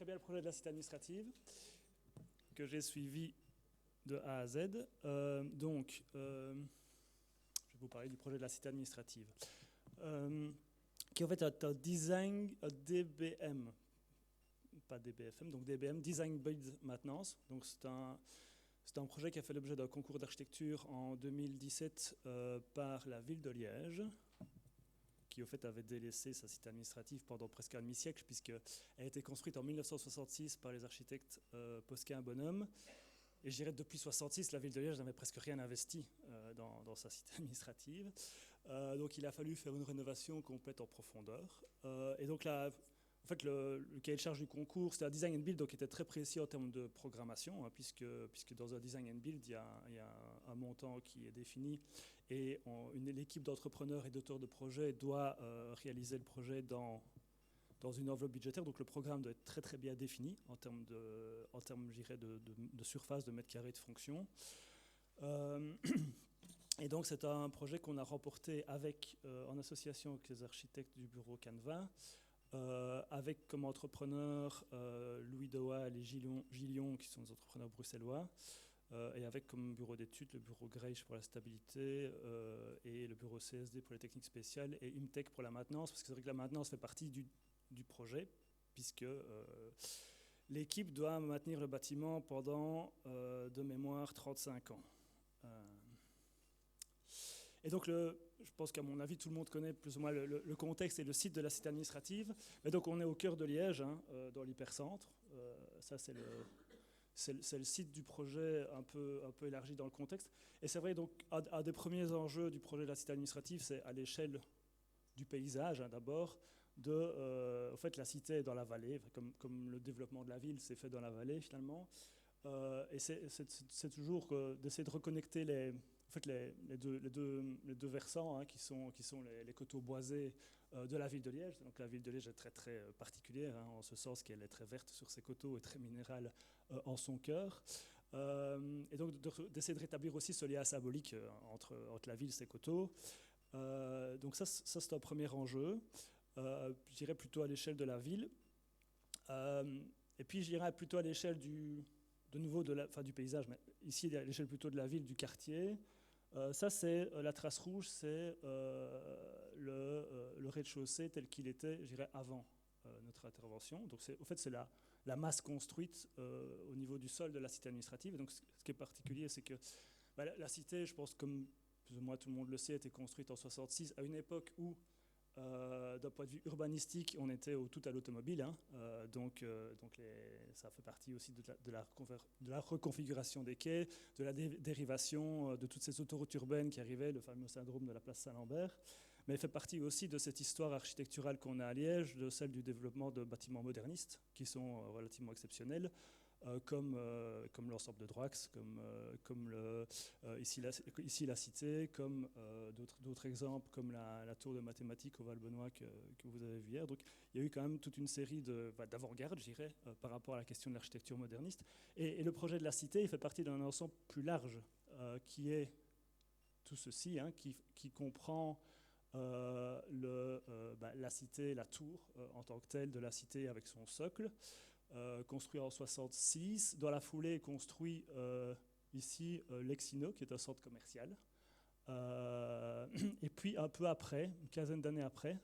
bien le projet de la cité administrative que j'ai suivi de A à Z. Je vais vous parler du projet de la cité administrative, qui en fait est un design, un DBM, pas DBFM, donc DBM, Design Build Maintenance. Donc c'est un projet qui a fait l'objet d'un concours d'architecture en 2017 par la ville de Liège, qui au fait avait délaissé sa cité administrative pendant presque un demi-siècle, puisqu'elle a été construite en 1966 par les architectes Posquin Bonhomme. Et je dirais que depuis 1966, la ville de Liège n'avait presque rien investi dans sa cité administrative. Donc il a fallu faire une rénovation complète en profondeur. Et donc là, en fait, le cahier de charge du concours, c'était un design and build, donc qui était très précis en termes de programmation, hein, puisque dans un design and build, il y a un montant qui est défini, et l'équipe d'entrepreneurs et d'auteurs de projets doit réaliser le projet dans une enveloppe budgétaire. Donc le programme doit être très très bien défini en termes je dirais, de surface, de mètres carrés, de fonction. Et donc c'est un projet qu'on a remporté en association avec les architectes du bureau Canva, avec comme entrepreneurs Louis Doal et Gillion, qui sont des entrepreneurs bruxellois, et avec comme bureau d'études le bureau Greisch pour la stabilité, et le bureau CSD pour les techniques spéciales, et Imtech pour la maintenance, parce que c'est vrai que la maintenance fait partie du projet, puisque l'équipe doit maintenir le bâtiment pendant, de mémoire, 35 ans. Et donc, je pense qu'à mon avis, tout le monde connaît plus ou moins le contexte et le site de la cité administrative. Mais donc, on est au cœur de Liège, hein, dans l'hypercentre. Ça, c'est le site du projet un peu élargi dans le contexte. Et c'est vrai, donc, un des premiers enjeux du projet de la cité administrative, c'est à l'échelle du paysage, hein, d'abord. En fait, la cité est dans la vallée, comme le développement de la ville s'est fait dans la vallée, finalement. Et c'est toujours d'essayer de reconnecter les deux versants, hein, qui sont les coteaux boisés de la ville de Liège. Donc la ville de Liège est très très particulière, hein, en ce sens qu'elle est très verte sur ses coteaux et très minérale en son cœur. Et donc d'essayer de rétablir aussi ce lien symbolique entre la ville et ses coteaux. Donc ça c'est un premier enjeu. Je dirais plutôt à l'échelle de la ville. Et puis je dirais plutôt à l'échelle du paysage, mais ici à l'échelle plutôt de la ville, du quartier. Ça, c'est la trace rouge, c'est le rez-de-chaussée tel qu'il était, je dirais, avant notre intervention. Donc, au fait, c'est la masse construite au niveau du sol de la cité administrative. Et donc, ce qui est particulier, c'est que la cité, je pense, comme plus ou moins tout le monde le sait, a été construite en 1966, à une époque où, d'un point de vue urbanistique, on était tout à l'automobile, hein. Donc ça fait partie aussi de la reconfiguration des quais, de la dérivation de toutes ces autoroutes urbaines qui arrivaient, le fameux syndrome de la place Saint-Lambert. Mais elle fait partie aussi de cette histoire architecturale qu'on a à Liège, de celle du développement de bâtiments modernistes qui sont relativement exceptionnels. Comme l'ensemble de Droix, ici la Cité, comme d'autres exemples, comme la tour de mathématiques au Val-Benoît que vous avez vu hier. Donc il y a eu quand même toute une série d'avant-garde, je dirais, par rapport à la question de l'architecture moderniste. Et le projet de la Cité, il fait partie d'un ensemble plus large, qui est tout ceci, hein, qui comprend la Cité, la tour en tant que telle de la Cité avec son socle, construit en 1966. Dans la foulée est construit ici l'Exino, qui est un centre commercial. Et puis un peu après, une quinzaine d'années après,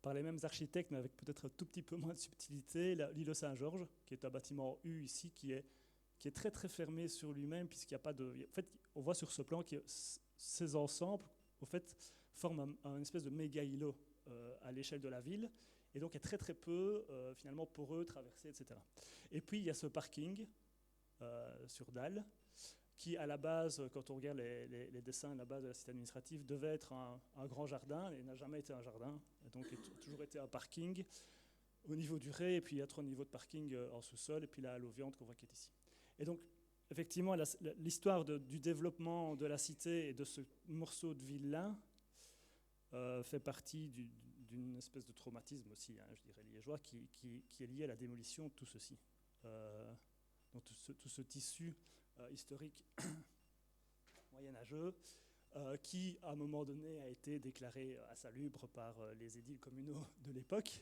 par les mêmes architectes, mais avec peut-être un tout petit peu moins de subtilité, l'île Saint-Georges, qui est un bâtiment U ici, qui est très très fermé sur lui-même, puisqu'il n'y a pas de... En fait, on voit sur ce plan que ces ensembles, au fait, forment un espèce de méga îlot à l'échelle de la ville, et donc est très très peu finalement poreux, traversé, etc. Et puis il y a ce parking sur Dalle, qui à la base, quand on regarde les dessins à la base de la cité administrative, devait être un grand jardin, et n'a jamais été un jardin, et donc a toujours été un parking au niveau du Ré, et puis il y a 3 niveaux de parking en sous-sol, et puis la Halle-aux-Viandes qu'on voit qui est ici. Et donc effectivement, l'histoire du développement de la cité et de ce morceau de ville-là fait partie d'une espèce de traumatisme aussi, hein, je dirais liégeois, qui est lié à la démolition de tout ceci. Donc tout ce tissu historique moyenâgeux qui, à un moment donné, a été déclaré insalubre par les édiles communaux de l'époque.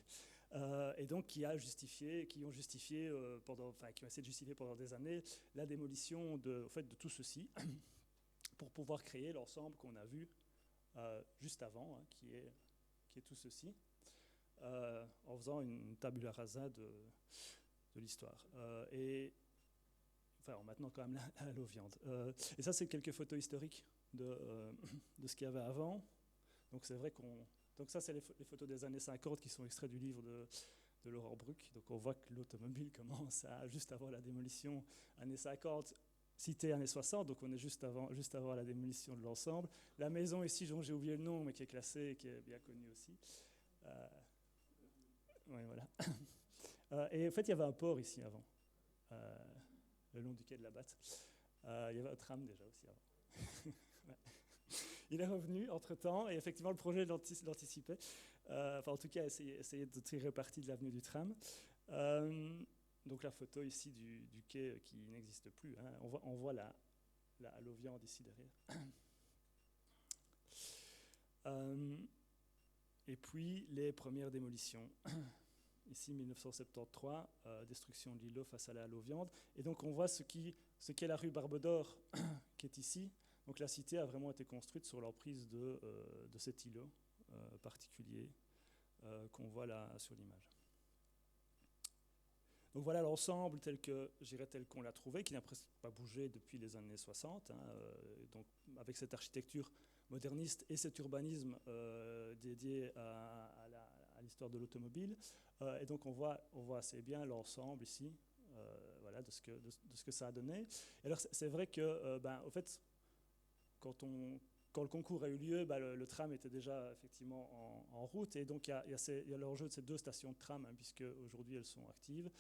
et donc qui ont justifié qui ont essayé de justifier pendant des années la démolition en fait, de tout ceci pour pouvoir créer l'ensemble qu'on a vu juste avant, hein, qui est tout ceci, en faisant une tabula rasa de l'histoire. Et enfin, en maintenant quand même l'eau viande. Et ça, c'est quelques photos historiques de ce qu'il y avait avant. Donc c'est vrai donc ça, c'est les photos des années 50 qui sont extraits du livre de Laurent Bruck. Donc on voit que l'automobile commence juste avant la démolition, années 50, cité années 60, donc on est juste avant la démolition de l'ensemble. La maison ici, dont j'ai oublié le nom, mais qui est classée et qui est bien connue aussi. Ouais, voilà. Et en fait, il y avait un port ici avant, le long du quai de la Batte. Il y avait un tram déjà aussi avant. Ouais. Il est revenu entre-temps, et effectivement, le projet l'anticipait. Enfin, en tout cas, essayer de tirer parti de l'avenue du tram. Donc la photo ici du quai qui n'existe plus. Hein. On voit la l'eau viande ici derrière. Et puis les premières démolitions. Ici 1973, destruction de l'îlot face à la Halo-Viande. Et donc on voit ce qu'est la rue Barbe d'Or qui est ici. Donc la cité a vraiment été construite sur l'emprise de cet îlot particulier qu'on voit là sur l'image. Donc voilà l'ensemble tel qu'on l'a trouvé, qui n'a presque pas bougé depuis les années 60, hein, donc avec cette architecture moderniste et cet urbanisme dédié à l'histoire de l'automobile. Et donc on voit assez bien l'ensemble ici, voilà, de ce que ça a donné. Et alors c'est vrai que, au fait, quand le concours a eu lieu, le tram était déjà effectivement en route, et donc il y a l'enjeu de ces deux stations de tram, hein, puisque aujourd'hui elles sont actives,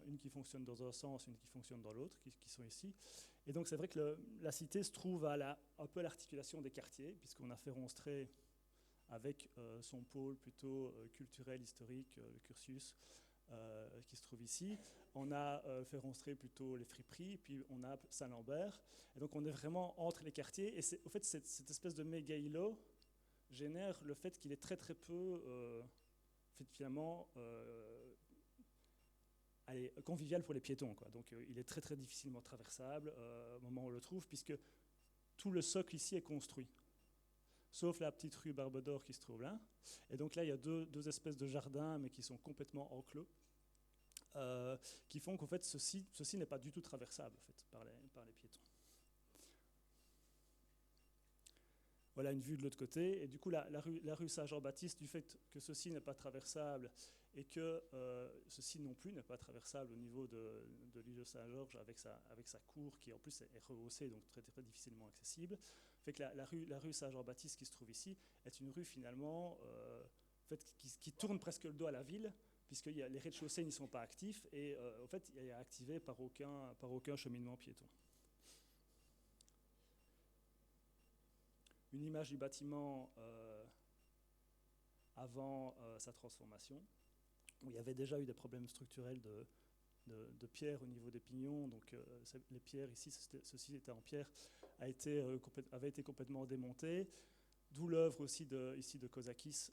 une qui fonctionne dans un sens, une qui fonctionne dans l'autre, qui sont ici. Et donc c'est vrai que la cité se trouve à un peu l'articulation des quartiers, puisqu'on a Féronstrée avec son pôle plutôt culturel, historique, le cursus, qui se trouve ici. On a Féronstrée plutôt les friperies, puis on a Saint-Lambert. Et donc on est vraiment entre les quartiers. Et au fait, cette espèce de méga îlot génère le fait qu'il est très très peu, finalement, convivial pour les piétons, quoi. Donc il est très très difficilement traversable au moment où on le trouve, puisque tout le socle ici est construit. Sauf la petite rue Barbe d'Or qui se trouve là. Et donc là, il y a deux espèces de jardins, mais qui sont complètement enclos, qui font qu'en fait, ceci n'est pas du tout traversable en fait, par les piétons. Voilà une vue de l'autre côté. Et du coup, la rue Saint-Jean-Baptiste, du fait que ceci n'est pas traversable et que ceci non plus n'est pas traversable au niveau de l'île Saint-Georges avec sa cour qui en plus est rehaussée, donc très, très difficilement accessible, fait que la rue Saint-Jean-Baptiste qui se trouve ici est une rue finalement en fait, qui tourne presque le dos à la ville, puisque les rez-de-chaussée n'y sont pas actifs et en fait il est activé par aucun cheminement piéton. Une image du bâtiment avant sa transformation, où il y avait déjà eu des problèmes structurels de pierre au niveau des pignons. Donc les pierres ici, ceci était en pierre, avait été complètement démonté. D'où l'œuvre aussi ici de Kozakis,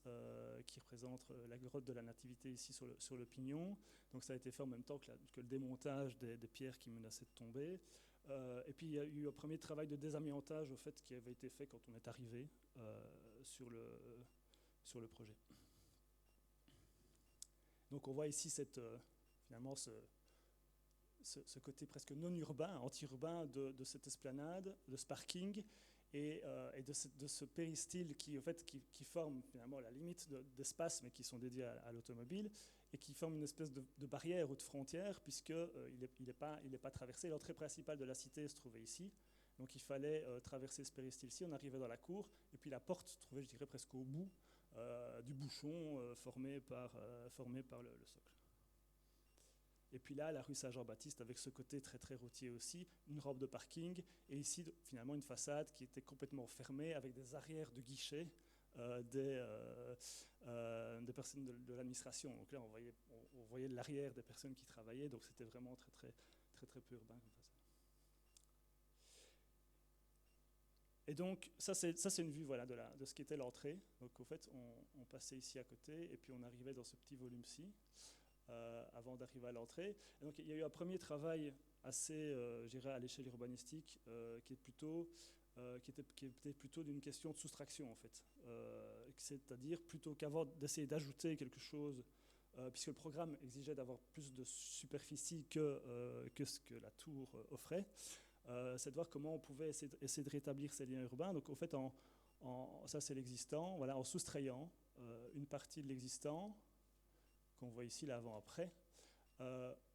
qui représente la grotte de la Nativité ici sur le pignon. Donc ça a été fait en même temps que le démontage des pierres qui menaçaient de tomber. Et puis il y a eu un premier travail de désamiantage au fait, qui avait été fait quand on est arrivé sur le projet. Donc on voit ici finalement ce côté presque non urbain, anti-urbain de cette esplanade, de ce parking, et de ce péristyle qui forme finalement la limite d'espace, mais qui sont dédiés à l'automobile, et qui forme une espèce de barrière ou de frontière, puisqu'il n'est pas traversé. L'entrée principale de la cité se trouvait ici, donc il fallait traverser ce péristyle-ci. On arrivait dans la cour, et puis la porte se trouvait, je dirais, presque au bout du bouchon formé par le socle. Et puis là, la rue Saint-Jean-Baptiste, avec ce côté très très routier aussi, une rampe de parking, et ici finalement une façade qui était complètement fermée avec des arrières de guichets des personnes de l'administration. Donc là, on voyait l'arrière des personnes qui travaillaient, donc c'était vraiment très très très très peu urbain comme façade. Et donc, ça c'est une vue voilà, de ce qu'était l'entrée. Donc, au fait, on passait ici à côté, et puis on arrivait dans ce petit volume-ci, avant d'arriver à l'entrée. Et donc, il y a eu un premier travail assez, je dirais, à l'échelle urbanistique, qui était plutôt d'une question de soustraction, en fait. C'est-à-dire, plutôt qu'avant d'essayer d'ajouter quelque chose, puisque le programme exigeait d'avoir plus de superficie que ce que la tour offrait, c'est de voir comment on pouvait essayer de rétablir ces liens urbains. Donc, au fait, ça c'est l'existant, voilà, en soustrayant une partie de l'existant, qu'on voit ici, l'avant-après.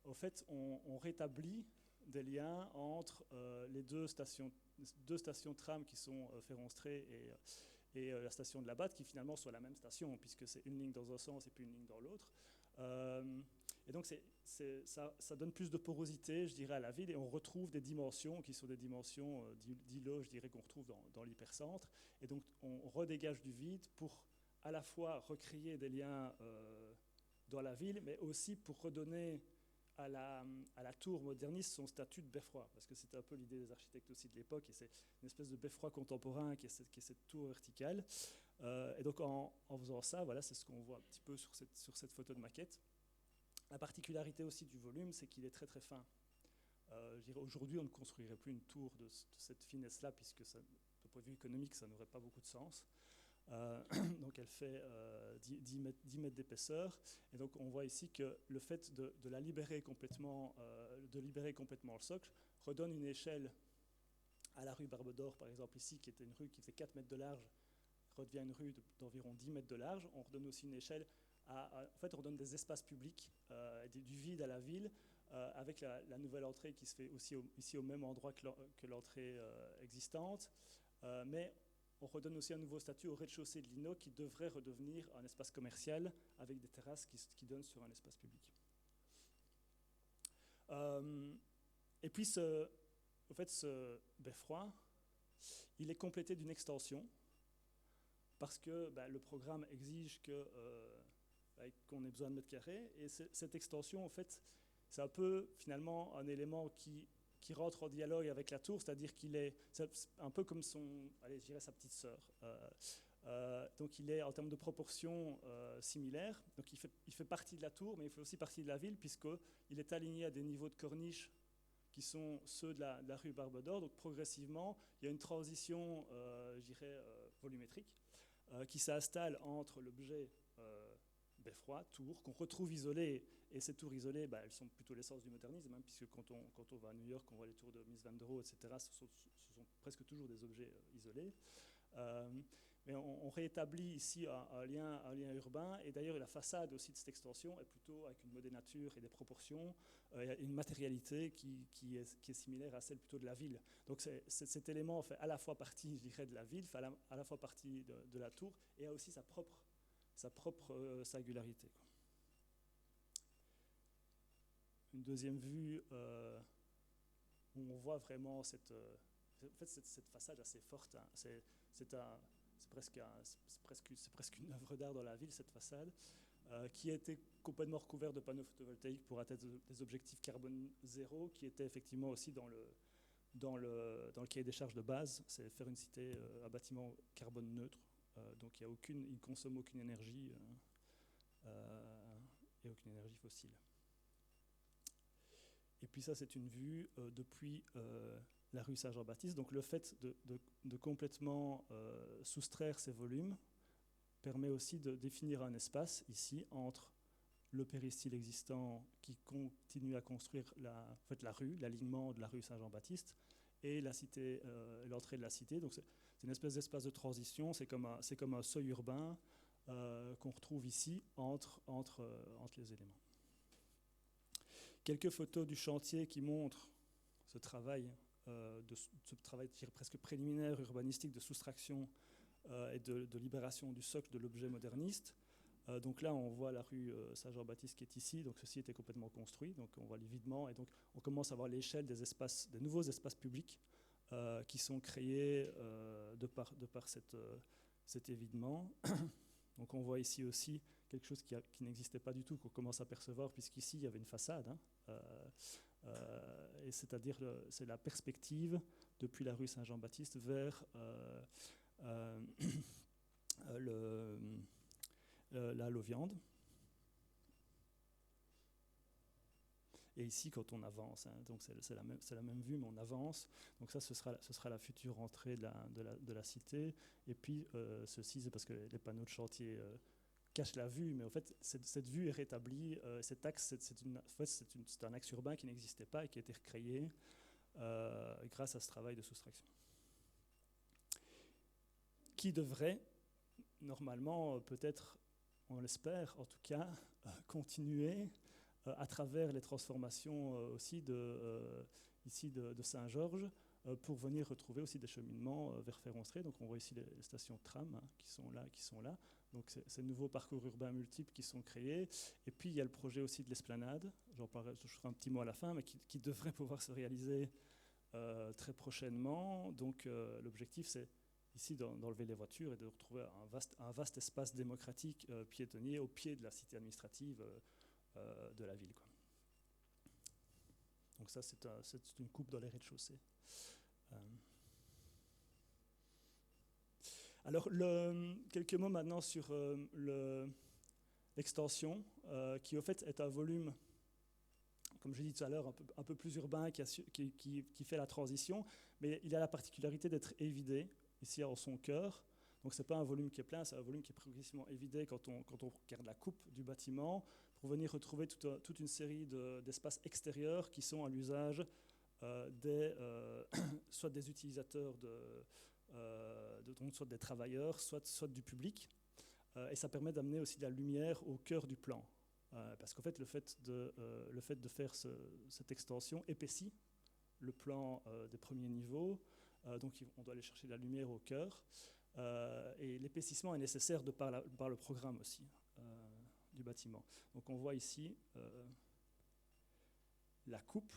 Au fait, on rétablit des liens entre les deux stations tram qui sont Féronstrée et la station de la Batte, qui finalement sont la même station, puisque c'est une ligne dans un sens et puis une ligne dans l'autre. Et donc ça donne plus de porosité, je dirais, à la ville, et on retrouve des dimensions qui sont des dimensions d'îlots, je dirais, qu'on retrouve dans l'hypercentre. Et donc on redégage du vide pour à la fois recréer des liens dans la ville, mais aussi pour redonner à la tour moderniste son statut de beffroi, parce que c'était un peu l'idée des architectes aussi de l'époque, et c'est une espèce de beffroi contemporain qui est cette tour verticale. Et donc en faisant ça, voilà, c'est ce qu'on voit un petit peu sur cette photo de maquette. La particularité aussi du volume, c'est qu'il est très très fin. Je dirais, aujourd'hui, on ne construirait plus une tour de cette finesse-là, puisque ça, de point de vue économique, ça n'aurait pas beaucoup de sens. Donc elle fait 10 mètres d'épaisseur, et donc on voit ici que le fait de libérer complètement le socle redonne une échelle à la rue Barbe d'Or, par exemple ici, qui était une rue qui faisait 4 mètres de large, redevient une rue d'environ 10 mètres de large. On redonne aussi une échelle en fait on redonne des espaces publics, du vide à la ville, avec la nouvelle entrée qui se fait aussi ici au même endroit que l'entrée existante, mais on redonne aussi un nouveau statut au rez-de-chaussée de l'INO, qui devrait redevenir un espace commercial avec des terrasses qui donnent sur un espace public. Et puis ce beffroi, il est complété d'une extension, parce que le programme exige qu'on ait besoin de mètres carrés, et cette extension, en fait, c'est un peu finalement un élément qui rentre en dialogue avec la tour, c'est-à-dire c'est un peu comme je dirais sa petite sœur. Donc il est en termes de proportions similaires. Donc il fait partie de la tour, mais il fait aussi partie de la ville, puisqu'il est aligné à des niveaux de corniche qui sont ceux de la rue Barbe d'Or. Donc progressivement, il y a une transition, je dirais, volumétrique, qui s'installe entre l'objet beffroi, tour, qu'on retrouve isolé. Et ces tours isolées, elles sont plutôt l'essence du modernisme, hein, puisque quand on va à New York, on voit les tours de Mies van der Rohe, etc., ce sont presque toujours des objets isolés. Mais on rétablit ici un lien urbain, et d'ailleurs la façade aussi de cette extension est plutôt avec une modénature et des proportions, et une matérialité qui est similaire à celle plutôt de la ville. Donc cet élément fait à la fois partie, je dirais, de la ville, fait à la fois partie de la tour, et a aussi sa propre singularité. Une deuxième vue où on voit vraiment cette façade assez forte, hein. C'est presque une œuvre d'art dans la ville, cette façade, qui a été complètement recouverte de panneaux photovoltaïques pour atteindre des objectifs carbone zéro, qui était effectivement aussi dans le cahier des charges de base, c'est faire une cité, un bâtiment carbone neutre, donc il ne consomme aucune énergie et aucune énergie fossile. Et puis ça, c'est une vue depuis la rue Saint-Jean-Baptiste. Donc le fait de complètement soustraire ces volumes permet aussi de définir un espace ici entre le péristyle existant qui continue à construire la rue, l'alignement de la rue Saint-Jean-Baptiste, et la cité, l'entrée de la cité. Donc c'est une espèce d'espace de transition, c'est comme un seuil urbain qu'on retrouve ici entre les éléments. Quelques photos du chantier qui montrent ce travail, presque préliminaire urbanistique de soustraction et de libération du socle de l'objet moderniste. Donc là, on voit la rue Saint-Jean-Baptiste qui est ici. Donc ceci était complètement construit. Donc on voit l'évidement, et donc on commence à voir l'échelle des nouveaux espaces publics qui sont créés de par cet évidement. Donc on voit ici aussi quelque chose qui n'existait pas du tout, qu'on commence à percevoir, puisqu'ici il y avait une façade, hein, Et c'est-à-dire c'est la perspective depuis la rue Saint-Jean-Baptiste vers la Lauviande. Et ici, quand on avance, hein, donc c'est la même vue, mais on avance. Donc ça, ce sera la future entrée de la cité. Et puis, ceci, c'est parce que les panneaux de chantier cachent la vue, mais en fait, cette vue est rétablie. Cet axe, c'est un axe urbain qui n'existait pas et qui a été recréé grâce à ce travail de soustraction. Qui devrait, normalement, peut-être, on l'espère, en tout cas, continuer à travers les transformations aussi ici de Saint-Georges, pour venir retrouver aussi des cheminements vers Féronstrée. Donc on voit ici les stations de tram hein, qui sont là. Donc ces nouveaux parcours urbains multiples qui sont créés. Et puis il y a le projet aussi de l'esplanade, j'en parlerai, je ferai un petit mot à la fin, mais qui devrait pouvoir se réaliser très prochainement. Donc l'objectif c'est ici d'enlever les voitures et de retrouver un vaste espace démocratique piétonnier au pied de la cité administrative de la ville, quoi. Donc ça, c'est une coupe dans les rez-de-chaussée. Alors, quelques mots maintenant sur l'extension, qui au fait est un volume, comme je l'ai dit tout à l'heure, un peu plus urbain, qui fait la transition, mais il a la particularité d'être évidé, ici en son cœur. Donc ce n'est pas un volume qui est plein, c'est un volume qui est progressivement évidé quand on regarde la coupe du bâtiment, pour venir retrouver toute une série d'espaces extérieurs qui sont à l'usage soit des utilisateurs, donc soit des travailleurs, soit du public. Et ça permet d'amener aussi de la lumière au cœur du plan. Parce qu'en fait, le fait de faire cette extension épaissit le plan des premiers niveaux. Donc on doit aller chercher de la lumière au cœur. Et l'épaississement est nécessaire par le programme aussi du bâtiment. Donc on voit ici la coupe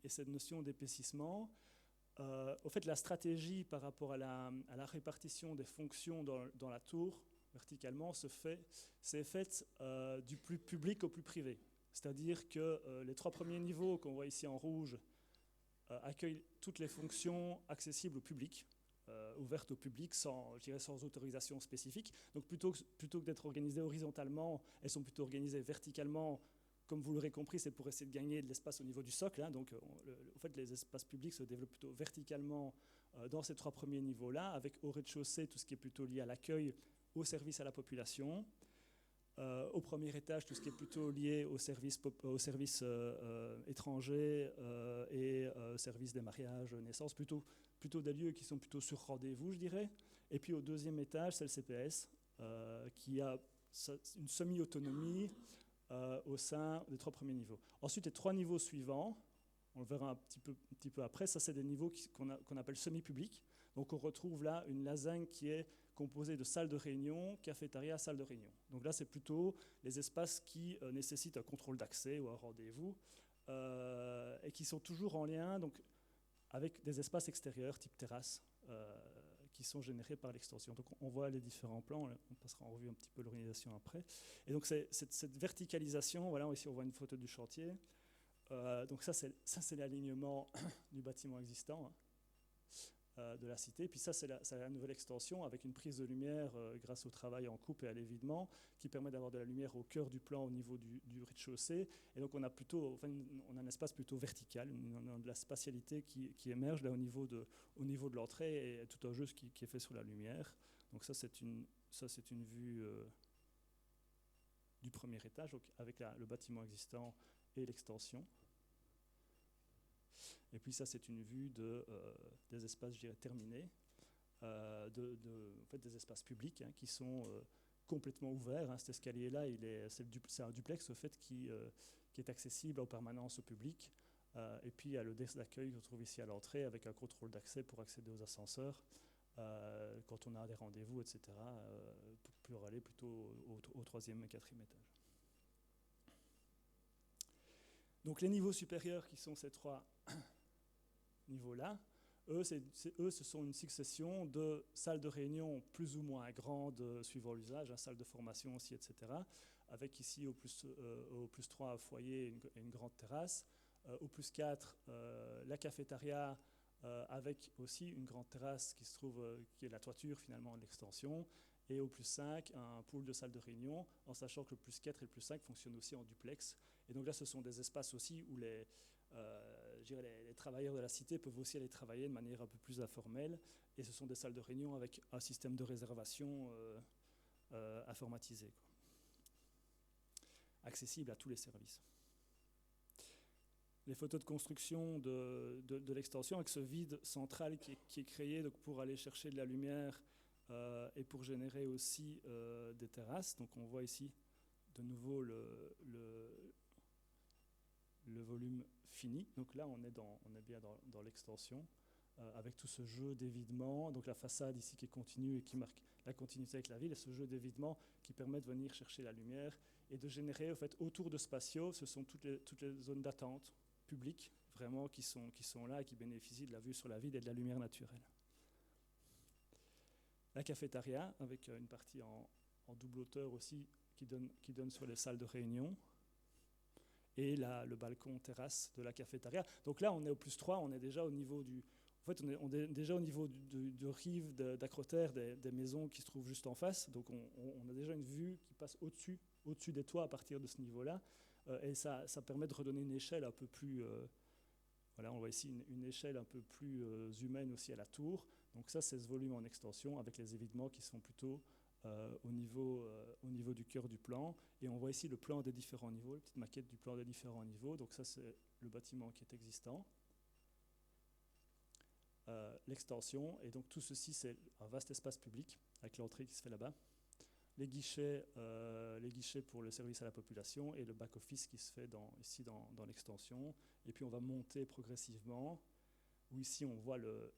et cette notion d'épaississement. Au fait, la stratégie par rapport à la répartition des fonctions dans la tour verticalement c'est faite du plus public au plus privé. C'est-à-dire que les 3 premiers niveaux qu'on voit ici en rouge accueillent toutes les fonctions accessibles au public, ouvertes au public sans autorisation spécifique. Donc plutôt que d'être organisées horizontalement, elles sont plutôt organisées verticalement. Comme vous l'aurez compris, c'est pour essayer de gagner de l'espace au niveau du socle. Hein. Donc en fait, les espaces publics se développent plutôt verticalement dans ces 3 premiers niveaux-là, avec au rez-de-chaussée tout ce qui est plutôt lié à l'accueil, au service à la population. Au premier étage, tout ce qui est plutôt lié aux services étrangers et services des mariages, naissances, plutôt des lieux qui sont plutôt sur rendez-vous, je dirais. Et puis au deuxième étage, c'est le CPS, qui a une semi-autonomie au sein des 3 premiers niveaux. Ensuite, les 3 niveaux suivants, on le verra un petit peu après, ça c'est des niveaux qu'on appelle semi-publics. Donc on retrouve là une lasagne qui est composée de salles de réunion, cafétéria, salle de réunion. Donc là c'est plutôt les espaces qui nécessitent un contrôle d'accès ou un rendez-vous et qui sont toujours en lien donc, avec des espaces extérieurs type terrasse qui sont générés par l'extension. Donc on voit les différents plans, on passera en revue un petit peu l'organisation après. Et donc cette verticalisation, voilà, ici on voit une photo du chantier. Donc ça c'est l'alignement du bâtiment existant de la cité. Puis ça c'est la nouvelle extension avec une prise de lumière grâce au travail en coupe et à l'évidement qui permet d'avoir de la lumière au cœur du plan au niveau du rez-de-chaussée. Et donc on a un espace plutôt vertical, on a de la spatialité qui émerge là au niveau de l'entrée et tout un jeu qui est fait sur la lumière. Donc ça c'est une vue du premier étage donc avec le bâtiment existant et l'extension. Et puis ça, c'est une vue des espaces, je dirais, terminés, en fait, des espaces publics hein, qui sont complètement ouverts. Hein. Cet escalier-là, c'est un duplex, au fait, qui est accessible en permanence au public. Et puis il y a le desk d'accueil qu'on trouve ici à l'entrée avec un contrôle d'accès pour accéder aux ascenseurs quand on a des rendez-vous, etc., pour aller plutôt au 3e et 4e étage. Donc les niveaux supérieurs qui sont ces 3 niveaux-là, ce sont une succession de salles de réunion plus ou moins grandes suivant l'usage, salles de formation aussi, etc. Avec ici au plus 3 foyers et une grande terrasse, Au plus 4, la cafétéria avec aussi une grande terrasse qui se trouve, qui est la toiture finalement de l'extension. Et au plus 5, un pool de salle de réunion, en sachant que le plus 4 et le plus 5 fonctionnent aussi en duplex. Et donc là, ce sont des espaces aussi où les travailleurs de la cité peuvent aussi aller travailler de manière un peu plus informelle. Et ce sont des salles de réunion avec un système de réservation informatisé, quoi, accessible à tous les services. Les photos de construction de l'extension avec ce vide central qui est créé donc, pour aller chercher de la lumière et pour générer aussi des terrasses. Donc on voit ici de nouveau le volume fini. Donc là on est bien dans l'extension avec tout ce jeu d'évidement. Donc la façade ici qui est continue et qui marque la continuité avec la ville, et ce jeu d'évidement qui permet de venir chercher la lumière et de générer, en fait, autour de ce patio, ce sont toutes les zones d'attente publiques, vraiment, qui sont là et qui bénéficient de la vue sur la ville et de la lumière naturelle. La cafétéria, avec une partie en double hauteur aussi, qui donne sur les salles de réunion, et le balcon terrasse de la cafétéria. Donc là, on est au plus 3, on est déjà au niveau du... En fait, on est déjà au niveau de rive d'Acrotère, des maisons qui se trouvent juste en face. Donc on a déjà une vue qui passe au-dessus des toits à partir de ce niveau-là. Et ça permet de redonner une échelle un peu plus... voilà, on voit ici une échelle un peu plus humaine aussi à la tour. Donc ça, c'est ce volume en extension avec les évitements qui sont plutôt au niveau du cœur du plan. Et on voit ici le plan des différents niveaux, la petite maquette du plan des différents niveaux. Donc ça, c'est le bâtiment qui est existant. L'extension, et donc tout ceci, c'est un vaste espace public avec l'entrée qui se fait là-bas. Les guichets pour le service à la population et le back-office qui se fait ici dans l'extension. Et puis on va monter progressivement, où ici on voit le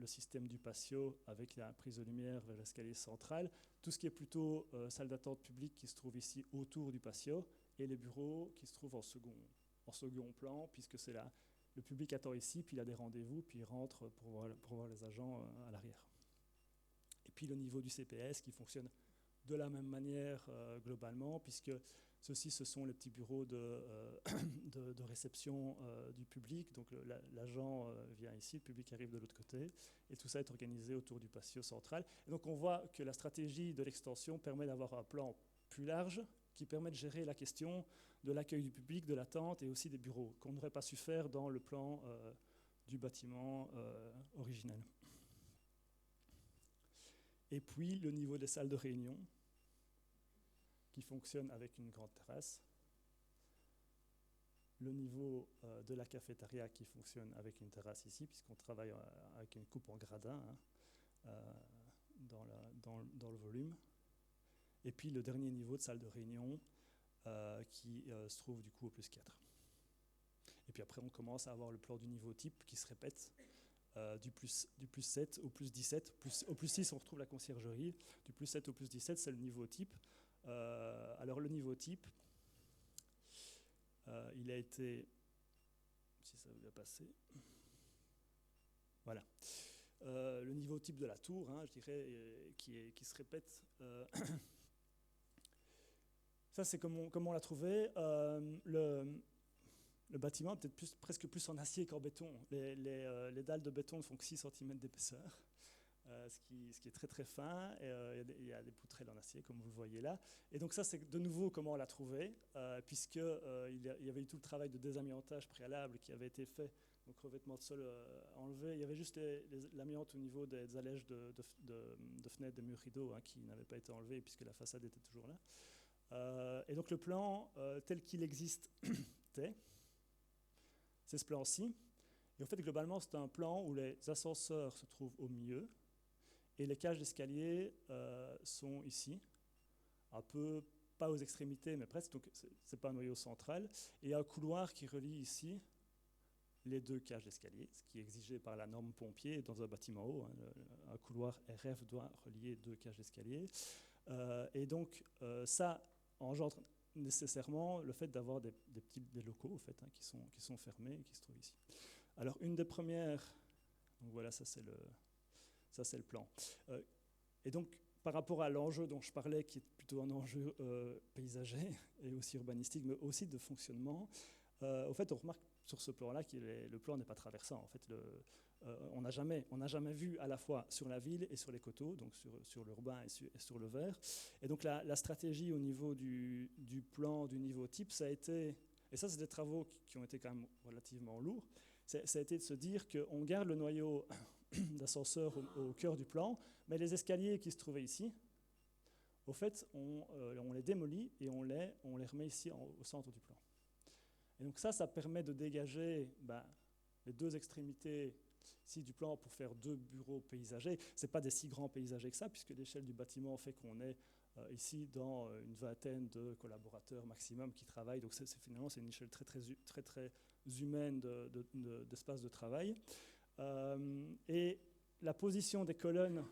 système du patio avec la prise de lumière vers l'escalier central. Tout ce qui est plutôt salle d'attente publique qui se trouve ici autour du patio, et les bureaux qui se trouvent en second plan, puisque c'est là. Le public attend ici, puis il a des rendez-vous, puis il rentre pour voir les agents à l'arrière. Et puis le niveau du CPS qui fonctionne de la même manière globalement, puisque ceux-ci, ce sont les petits bureaux de réception du public. Donc l'agent vient ici, le public arrive de l'autre côté, et tout ça est organisé autour du patio central. Et donc on voit que la stratégie de l'extension permet d'avoir un plan plus large, qui permet de gérer la question de l'accueil du public, de l'attente et aussi des bureaux, qu'on n'aurait pas su faire dans le plan du bâtiment originel. Et puis le niveau des salles de réunion, qui fonctionne avec une grande terrasse. Le niveau de la cafétéria qui fonctionne avec une terrasse ici, puisqu'on travaille avec une coupe en gradin dans le volume. Et puis le dernier niveau de salle de réunion qui se trouve du coup au plus 4. Et puis après on commence à avoir le plan du niveau type qui se répète du plus 7 au plus 17. Au plus 6 on retrouve la conciergerie. Du plus 7 au plus 17 c'est le niveau type. Alors le niveau type, il a été, si ça vous a passé, voilà, le niveau type de la tour, je dirais, qui se répète. Ça c'est comment on l'a trouvé. Le bâtiment est peut-être presque plus en acier qu'en béton. Les dalles de béton ne font que 6 cm d'épaisseur. Ce qui est très très fin, il y a des poutrelles en acier comme vous le voyez là, et donc ça c'est de nouveau comment on l'a trouvé, puisque il y avait eu tout le travail de désamiantage préalable qui avait été fait, donc revêtement de sol enlevé, il y avait juste l'amiante au niveau des allèges de fenêtres, des murs rideaux qui n'avaient pas été enlevés puisque la façade était toujours là, et donc le plan tel qu'il existe c'est ce plan-ci, et en fait globalement c'est un plan où les ascenseurs se trouvent au milieu. Et les cages d'escalier sont ici, un peu, pas aux extrémités, mais presque, donc ce n'est pas un noyau central. Et il y a un couloir qui relie ici les deux cages d'escalier, ce qui est exigé par la norme pompier dans un bâtiment haut. Un couloir RF doit relier deux cages d'escalier. Et donc ça engendre nécessairement le fait d'avoir des locaux en fait, qui sont fermés et qui se trouvent ici. Alors une des premières, donc voilà, ça c'est le plan. Et donc, par rapport à l'enjeu dont je parlais, qui est plutôt un enjeu paysager et aussi urbanistique, mais aussi de fonctionnement, Au fait, on remarque sur ce plan-là que le plan n'est pas traversant. En fait, on n'a jamais vu à la fois sur la ville et sur les coteaux, donc sur l'urbain et sur le vert. Et donc la stratégie au niveau du plan, du niveau type, ça a été, et ça c'est des travaux qui ont été quand même relativement lourds, ça a été de se dire qu'on garde le noyau d'ascenseur au cœur du plan, mais les escaliers qui se trouvaient ici, au fait, on les démolit et on les remet ici au centre du plan. Et donc ça permet de dégager les deux extrémités ici du plan pour faire 2 bureaux paysagers. Ce n'est pas des si grands paysagers que ça, puisque l'échelle du bâtiment fait qu'on est ici dans une vingtaine de collaborateurs maximum qui travaillent. Donc finalement, c'est une échelle très humaine d'espace de travail. Et la position des colonnes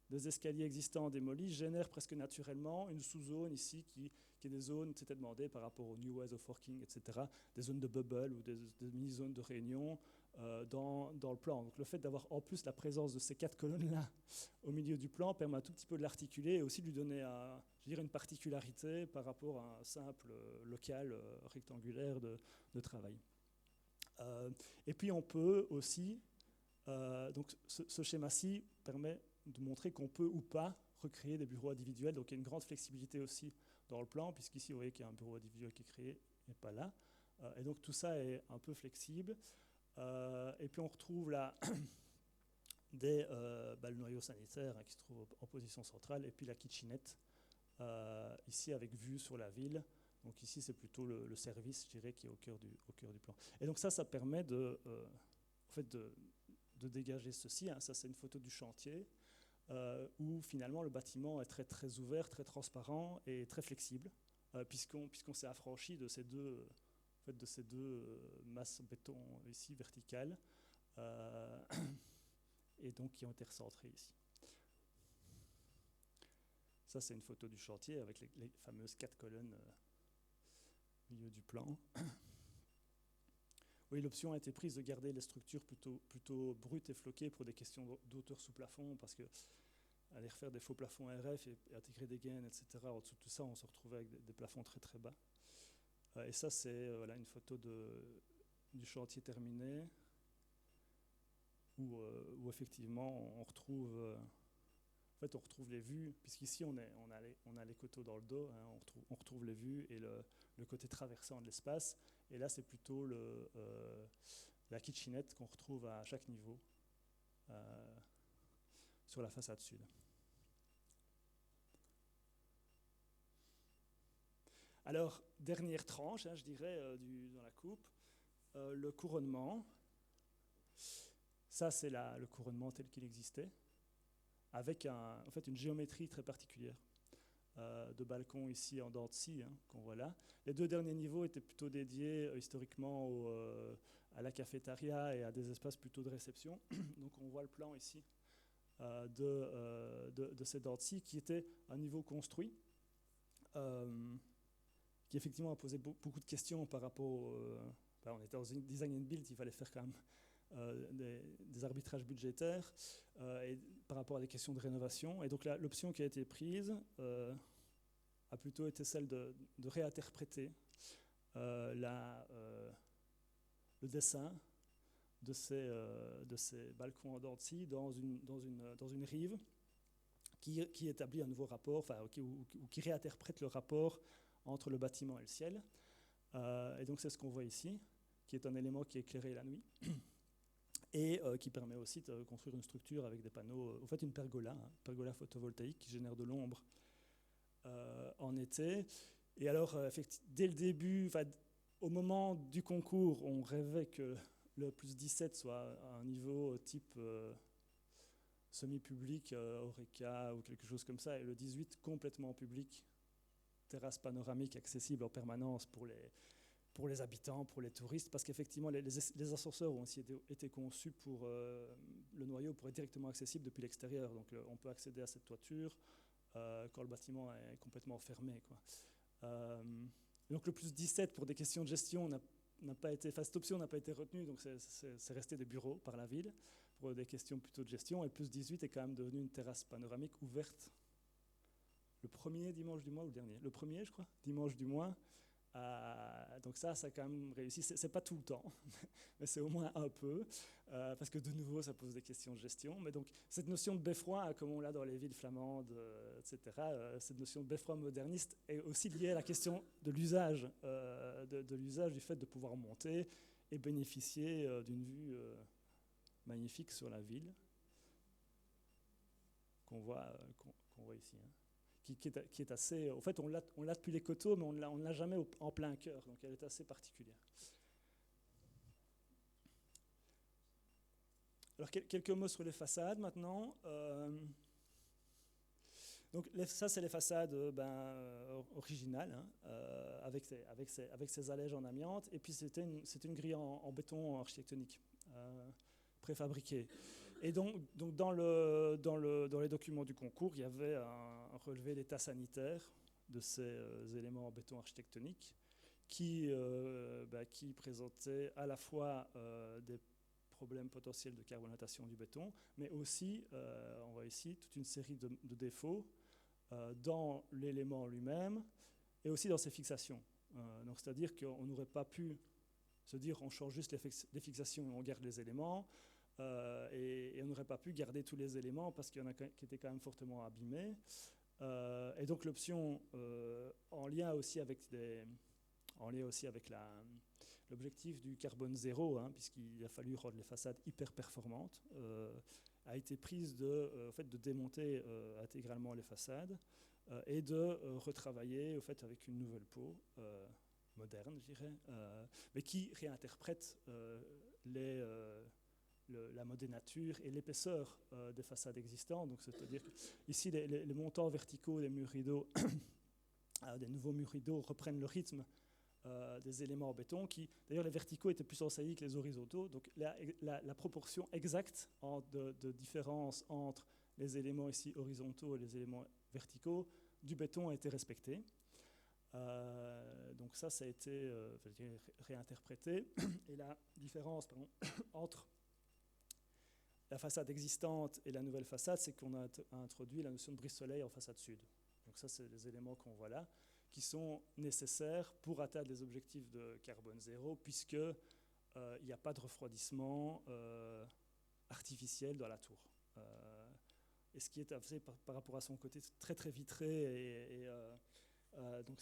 des escaliers existants démolis génère presque naturellement une sous-zone ici qui est des zones, c'était demandé par rapport aux new ways of working, etc., des zones de bubble ou des mini-zones de réunion dans le plan. Donc le fait d'avoir en plus la présence de ces 4 colonnes-là au milieu du plan permet un tout petit peu de l'articuler et aussi de lui donner une particularité par rapport à un simple local rectangulaire de travail. Et puis on peut aussi, donc ce schéma-ci permet de montrer qu'on peut ou pas recréer des bureaux individuels. Donc il y a une grande flexibilité aussi dans le plan, puisqu'ici vous voyez qu'il y a un bureau individuel qui est créé et pas là. Et donc tout ça est un peu flexible. Et puis on retrouve là le noyau sanitaire qui se trouve en position centrale, et puis la kitchenette, ici avec vue sur la ville. Donc ici c'est plutôt le service, je dirais, qui est au cœur du plan. Et donc ça permet de dégager ceci. Ça c'est une photo du chantier. Où finalement le bâtiment est très ouvert, très transparent et très flexible, puisqu'on s'est affranchi de ces deux masses béton ici verticales, et donc qui ont été recentrées ici. Ça c'est une photo du chantier avec les fameuses 4 colonnes au milieu du plan. Oui, l'option a été prise de garder les structures plutôt brutes et floquées pour des questions d'auteur sous plafond, parce que aller refaire des faux plafonds RF et intégrer des gaines, etc., en dessous de tout ça, on se retrouvait avec des plafonds très bas. Et ça, c'est une photo du chantier terminé, où effectivement on retrouve les vues, puisqu'ici on a les coteaux dans le dos, hein, on retrouve les vues et le côté traversant de l'espace. Et là, c'est plutôt la kitchenette qu'on retrouve à chaque niveau sur la façade sud. Alors, dernière tranche, je dirais, dans la coupe, le couronnement. Ça, c'est le couronnement tel qu'il existait, avec une géométrie très particulière. De balcons ici en dents de scie, qu'on voit là. Les 2 derniers niveaux étaient plutôt dédiés historiquement à la cafétéria et à des espaces plutôt de réception. Donc on voit le plan ici de ces dents de scie qui était un niveau construit, qui effectivement a posé beaucoup de questions par rapport on était dans une design and build, il fallait faire quand même des arbitrages budgétaires et par rapport à des questions de rénovation. Et donc l'option qui a été prise a plutôt été celle de réinterpréter le dessin de ces balcons en dents de scie dans une rive qui établit un nouveau rapport, ou qui réinterprète le rapport entre le bâtiment et le ciel. Et donc c'est ce qu'on voit ici, qui est un élément qui est éclairé la nuit et qui permet aussi de construire une structure avec des panneaux, en fait une pergola photovoltaïque qui génère de l'ombre en été. Et alors, dès le début, au moment du concours, on rêvait que le plus 17 soit à un niveau type semi-public, Horeca ou quelque chose comme ça, et le 18 complètement public, terrasse panoramique accessible en permanence pour les habitants, pour les touristes, parce qu'effectivement les ascenseurs ont aussi été conçus pour le noyau pour être directement accessible depuis l'extérieur. Donc on peut accéder à cette toiture quand le bâtiment est complètement fermé, quoi. Donc le plus 17 pour des questions de gestion n'a pas été, cette option n'a pas été retenue, donc c'est resté des bureaux par la ville pour des questions plutôt de gestion, et le plus 18 est quand même devenu une terrasse panoramique ouverte le premier dimanche du mois ou le dernier, le premier je crois, dimanche du mois, Donc ça a quand même réussi. C'est pas tout le temps, mais c'est au moins un peu, parce que de nouveau, ça pose des questions de gestion. Mais donc cette notion de beffroi, comme on l'a dans les villes flamandes, etc., cette notion de beffroi moderniste est aussi liée à la question de l'usage, de l'usage du fait de pouvoir monter et bénéficier d'une vue magnifique sur la ville qu'on voit ici. Hein. Qui est assez... En fait, on l'a depuis les coteaux, mais on ne l'a jamais en plein cœur, donc elle est assez particulière. Alors, quelques mots sur les façades, maintenant. Donc, ça, c'est les façades originales, hein, avec ces allèges en amiante, et puis c'est une grille en béton architectonique, préfabriquée. Et donc dans les documents du concours, il y avait un relevé d'état sanitaire de ces éléments en béton architectonique qui présentait à la fois des problèmes potentiels de carbonatation du béton, mais aussi, on voit ici, toute une série de défauts dans l'élément lui-même et aussi dans ses fixations. Donc c'est-à-dire qu'on n'aurait pas pu se dire on change juste les fixations et on garde les éléments. Et on n'aurait pas pu garder tous les éléments parce qu'il y en a qui étaient quand même fortement abîmés. Et donc l'option en lien aussi avec l'objectif du carbone zéro, hein, puisqu'il a fallu rendre les façades hyper performantes, a été prise au fait de démonter intégralement les façades et de retravailler au fait avec une nouvelle peau moderne, je dirais, mais qui réinterprète la modénature et l'épaisseur des façades existantes. Donc, c'est-à-dire ici, les montants verticaux des murs rideaux, des nouveaux murs rideaux reprennent le rythme des éléments en béton qui, d'ailleurs, les verticaux étaient plus ensaillis que les horizontaux. Donc, la proportion exacte de différence entre les éléments ici horizontaux et les éléments verticaux du béton a été respectée. Donc ça a été réinterprété. Et la différence entre la façade existante et la nouvelle façade, c'est qu'on a introduit la notion de brise-soleil en façade sud. Donc ça, c'est les éléments qu'on voit là, qui sont nécessaires pour atteindre les objectifs de carbone zéro, puisqu'il n'y a pas de refroidissement artificiel dans la tour. Et ce qui est fait par rapport à son côté très très vitré, donc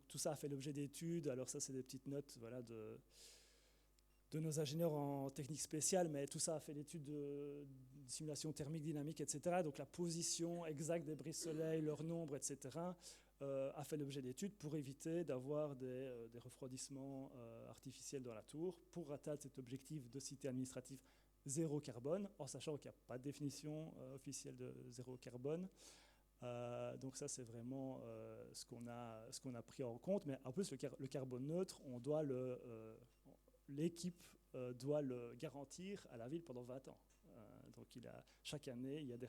tout ça a fait l'objet d'études. Alors ça, c'est des petites notes, voilà, de nos ingénieurs en technique spéciale, mais tout ça a fait l'étude de simulation thermique, dynamique, etc. Donc la position exacte des brise-soleil, leur nombre, etc. A fait l'objet d'études pour éviter d'avoir des refroidissements artificiels dans la tour, pour atteindre cet objectif de cité administrative zéro carbone, en sachant qu'il n'y a pas de définition officielle de zéro carbone. Donc ça, c'est vraiment ce qu'on a pris en compte. Mais en plus, le carbone neutre, l'équipe doit le garantir à la ville pendant 20 ans. Donc chaque année, il y a des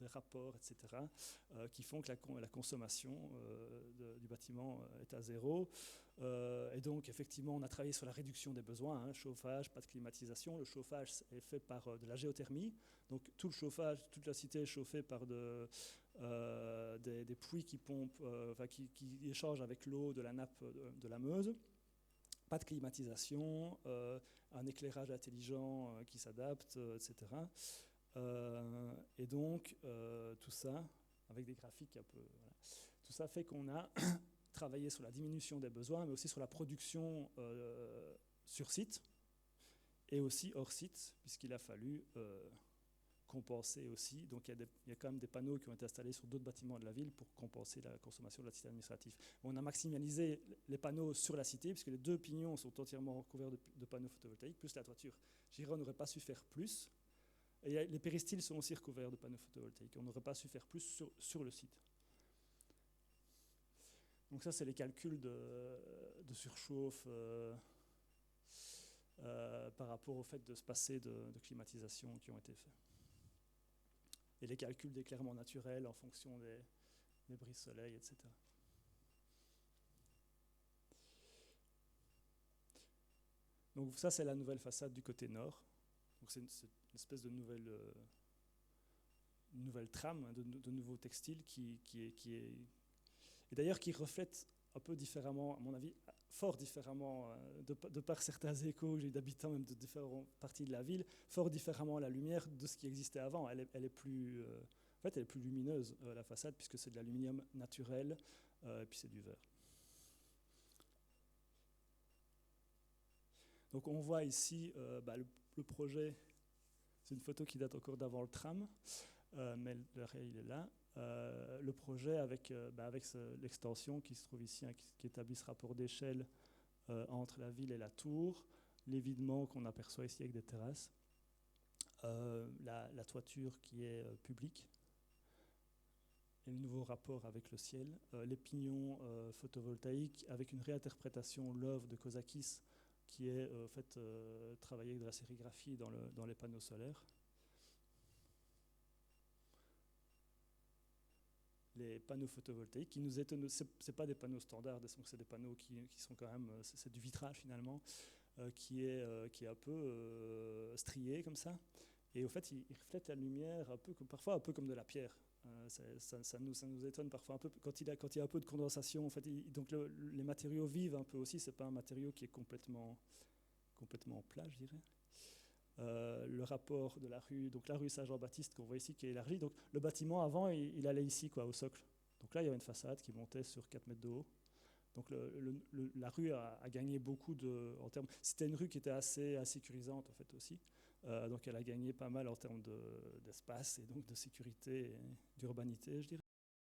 rapports, etc., qui font que la consommation du bâtiment est à zéro. Et donc, effectivement, on a travaillé sur la réduction des besoins, hein, chauffage, pas de climatisation. Le chauffage est fait par de la géothermie. Donc, tout le chauffage, toute la cité est chauffée par des puits qui pompent, qui échangent avec l'eau de la nappe de la Meuse. Pas de climatisation, un éclairage intelligent qui s'adapte, etc. Et donc, tout ça, avec des graphiques un peu... Voilà. Tout ça fait qu'on a travaillé sur la diminution des besoins, mais aussi sur la production sur site, et aussi hors site, puisqu'il a fallu compenser aussi. Donc il y a quand même des panneaux qui ont été installés sur d'autres bâtiments de la ville pour compenser la consommation de la cité administrative. On a maximalisé les panneaux sur la cité, puisque les deux pignons sont entièrement recouverts de panneaux photovoltaïques, plus la toiture. Je dirais, on n'aurait pas su faire plus. Et les péristyles sont aussi recouverts de panneaux photovoltaïques. On n'aurait pas su faire plus sur le site. Donc ça, c'est les calculs de surchauffe par rapport au fait de se passer de climatisation qui ont été faits. Et les calculs d'éclairement naturel en fonction des brises-soleil, etc. Donc ça, c'est la nouvelle façade du côté nord. Donc c'est une espèce de nouvelle trame, de nouveau textile qui est et d'ailleurs qui reflète un peu différemment, à mon avis, fort différemment, de par certains échos que j'ai eu d'habitants même de différentes parties de la ville, fort différemment la lumière de ce qui existait avant. Elle est plus, en fait, elle est plus lumineuse, la façade, puisque c'est de l'aluminium naturel, et puis c'est du verre. Donc on voit ici le projet, c'est une photo qui date encore d'avant le tram, mais le réel il est là. Le projet avec l'extension qui se trouve ici, hein, qui établit ce rapport d'échelle entre la ville et la tour, l'évidement qu'on aperçoit ici avec des terrasses, la toiture qui est publique, et le nouveau rapport avec le ciel, les pignons photovoltaïques avec une réinterprétation, l'œuvre de Kozakis, qui est travaillée avec de la sérigraphie dans les panneaux solaires. Les panneaux photovoltaïques qui nous étonnent, c'est pas des panneaux standards, c'est des panneaux qui sont quand même, c'est du vitrage finalement, qui est un peu strié comme ça, et au fait il reflète la lumière un peu parfois un peu comme de la pierre. Ça nous étonne parfois un peu quand il y a un peu de condensation. En fait, donc les matériaux vivent un peu aussi. C'est pas un matériau qui est complètement plat, je dirais. Le rapport de la rue, donc la rue Saint-Jean-Baptiste qu'on voit ici qui est élargie. Donc le bâtiment avant, il allait ici quoi, au socle. Donc là, il y avait une façade qui montait sur 4 mètres de haut. Donc la rue a gagné beaucoup en termes. C'était une rue qui était assez sécurisante en fait aussi. Donc elle a gagné pas mal en termes d'espace et donc de sécurité et d'urbanité, je dirais.